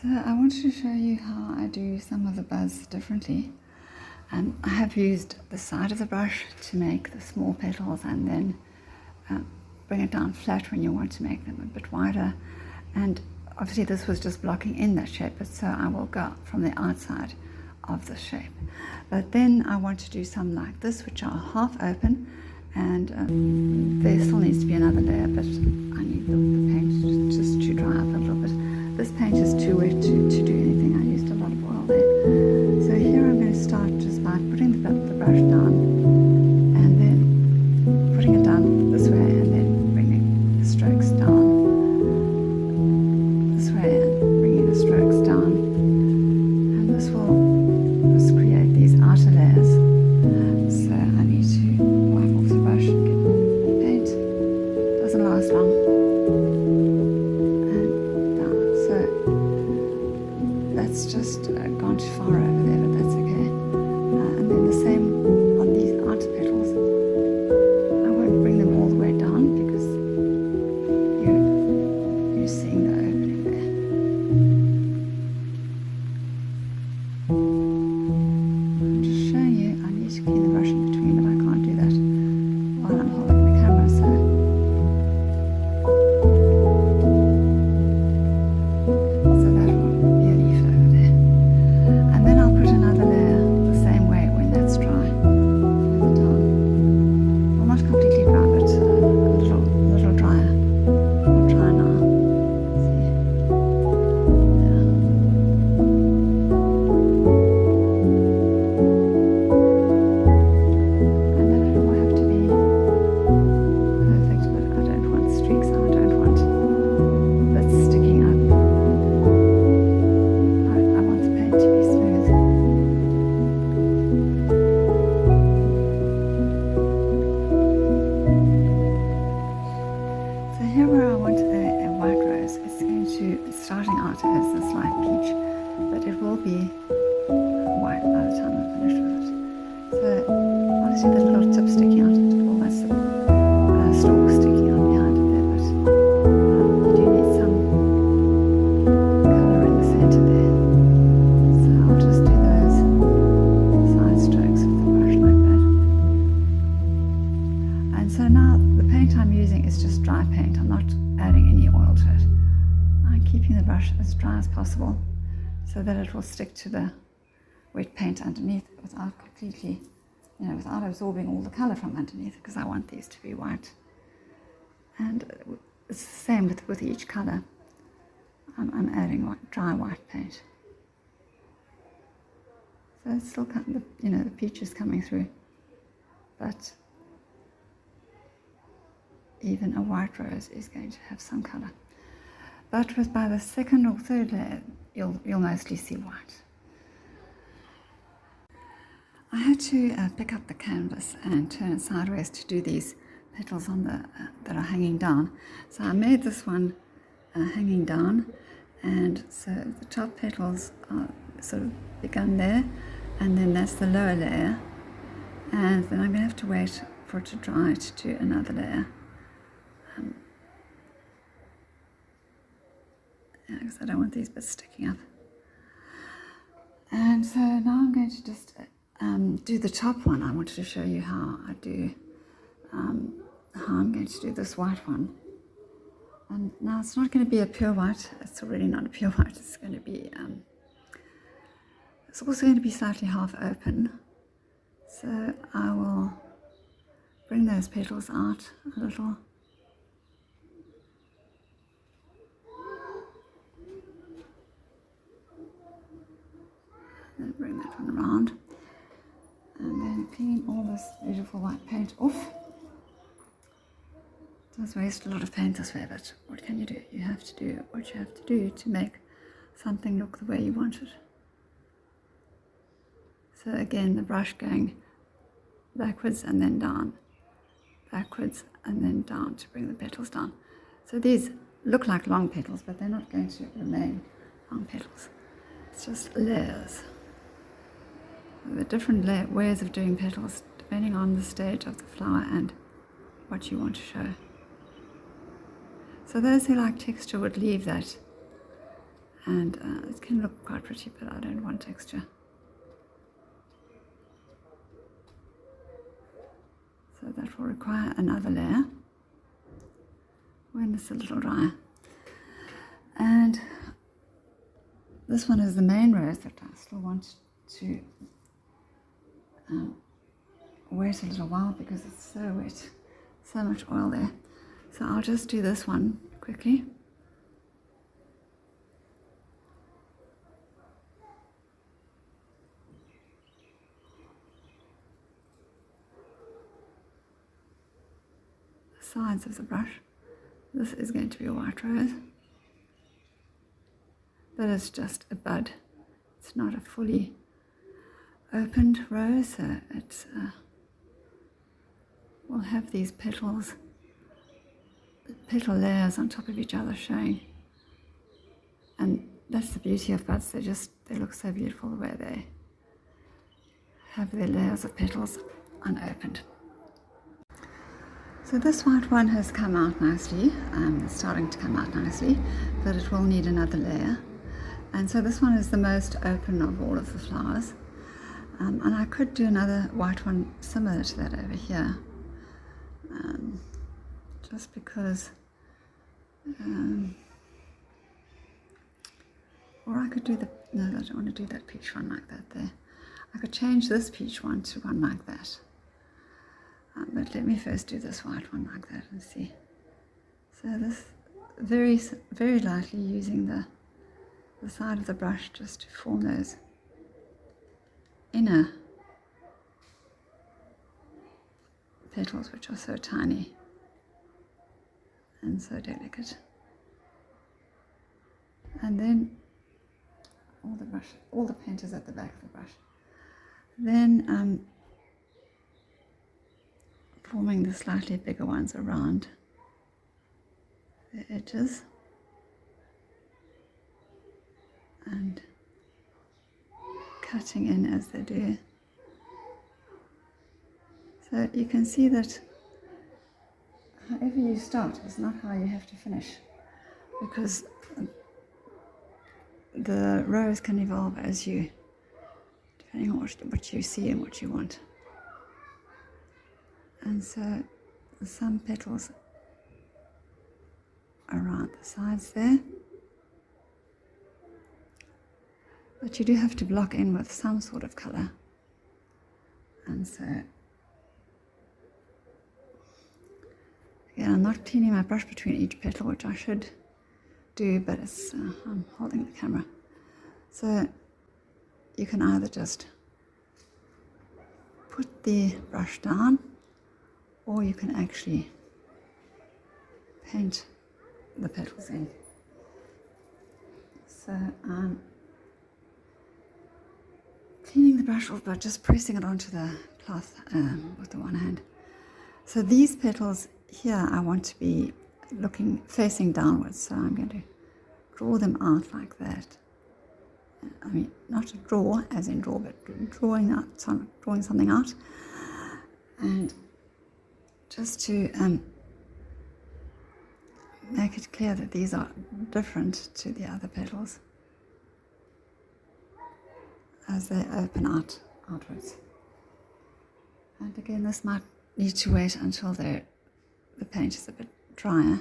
So I wanted to show you how I do some of the buds differently. I have used the side of the brush to make the small petals and then bring it down flat when you want to make them a bit wider. And obviously this was just blocking in that shape, but so I will go from the outside of the shape. But then I want to do some like this, which are half open, and there still needs to be another layer, but I need the paint just to dry up a little bit. This paint is too wet to do anything. I used a lot of oil there. So here I'm going to start just by putting the brush down and then putting it down this way and then bringing the strokes down this way and bringing the strokes down. And this will just create these outer layers. So I need to wipe off the brush and get the paint. It doesn't last long. That's just gone too far over there, but that's okay. And then the same on these outer petals. I won't bring them all the way down because you're seeing the opening there. I'm just showing you, I need to clean the brush in between, but I can't do that while I'm holding the camera, so that will be a leaf over there. And then I'll put another layer the same way when that's dry, further down. Well, not completely dry, but a little drier. More dry now. See? Yeah. And then it will have to be perfect, but I don't want streaks. I don't want bits sticking up. I want the paint to be smooth. So here where I want a white rose, it's starting out as this light peach, but it will be white by the time I'm finished with it. So obviously the little tip sticking out, almost a stalk sticking out behind it there, but you do need some colour in the centre there. So I'll just do those side strokes with the brush like that. And so now the paint I'm using is just dry paint. I'm not adding any oil to it. I'm keeping the brush as dry as possible so that it will stick to the wet paint underneath without completely, without absorbing all the colour from underneath, because I want these to be white. And it's the same with each colour. I'm adding dry white paint. So it's still kind of, the peach is coming through, but even a white rose is going to have some colour. But by the second or third layer, you'll mostly see white. I had to pick up the canvas and turn it sideways to do these petals on that are hanging down. So I made this one hanging down, and so the top petals are sort of begun there, and then that's the lower layer, and then I'm going to have to wait for it to dry to do another layer. Because I don't want these bits sticking up. And so now I'm going to just do the top one. I wanted to show you how I do, how I'm going to do this white one. And now it's not going to be a pure white. It's already not a pure white. It's going to be, it's also going to be slightly half open. So I will bring those petals out a little. And bring that one around, and then clean all this beautiful white paint off. It does waste a lot of paint this way, but what can you do? You have to do what you have to do to make something look the way you want it. So again, the brush going backwards and then down, backwards and then down to bring the petals down. So these look like long petals, but they're not going to remain long petals. It's just layers. The different ways of doing petals depending on the stage of the flower and what you want to show. So those who like texture would leave that and it can look quite pretty, but I don't want texture. So that will require another layer when it's a little drier. And this one is the main rose that I still want to wait a little while because it's so wet, so much oil there. So I'll just do this one quickly. The sides of the brush. This is going to be a white rose. That is just a bud. It's not a fully opened rose, so it's will have these petals, petal layers on top of each other showing. And that's the beauty of buds. They look so beautiful the way they have their layers of petals unopened. So this white one has come out nicely. It's starting to come out nicely, but it will need another layer. And so this one is the most open of all of the flowers. And I could do another white one similar to that over here. Just because, or I could do no, I don't want to do that peach one like that there. I could change this peach one to one like that. But let me first do this white one like that and see. So this, very, very lightly using the side of the brush just to form those inner petals, which are so tiny and so delicate. And then all the paint is at the back of the brush. Then forming the slightly bigger ones around the edges and cutting in as they do. So you can see that however you start is not how you have to finish, because the rose can evolve as you, depending on what you see and what you want. And so some petals around the sides there, but you do have to block in with some sort of colour. And so again, I'm not cleaning my brush between each petal, which I should do, but it's I'm holding the camera. So you can either just put the brush down, or you can actually paint the petals in. So cleaning the brush off by just pressing it onto the cloth with the one hand. So these petals here I want to be facing downwards, so I'm going to draw them out like that. I mean, not to draw as in draw, but drawing something out, and just to make it clear that these are different to the other petals as they open outwards. And again, this might need to wait until the paint is a bit drier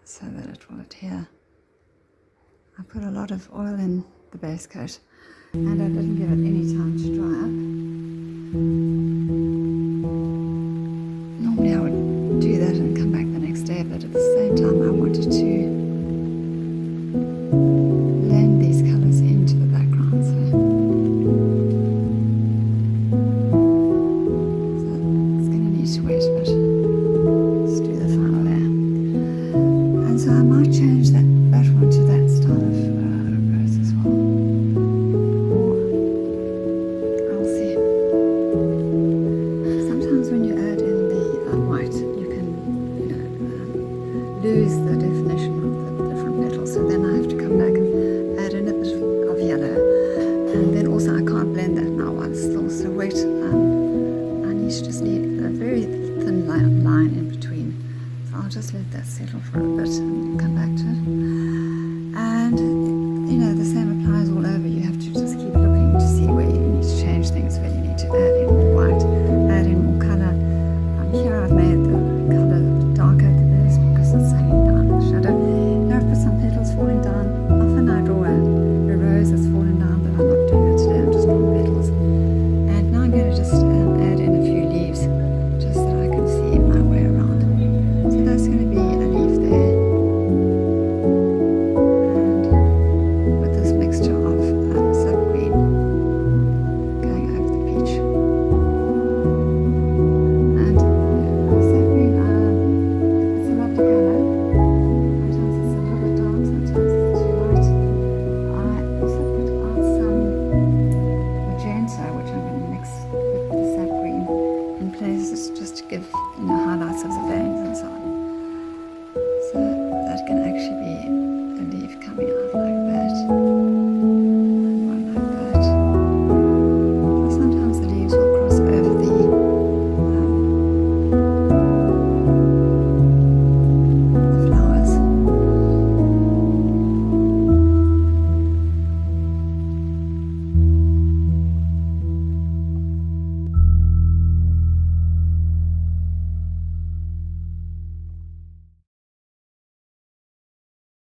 so that it will adhere. I put a lot of oil in the base coat and I didn't give it any time to dry up. Normally I would do that and come back the next day, but at the same time I wanted to blend these colours into the background. So it's going to need to wait a bit. Let's do the final layer. And so I might change that one to that style of rose as well. Or I'll see. Sometimes when you add in the white, you can, lose the definition of the different petals. So then I have to come back and add in a bit of yellow. And then also I can't blend that now while it's still so wet. I need to just need a very thin line in between. So I'll just let that settle for a bit.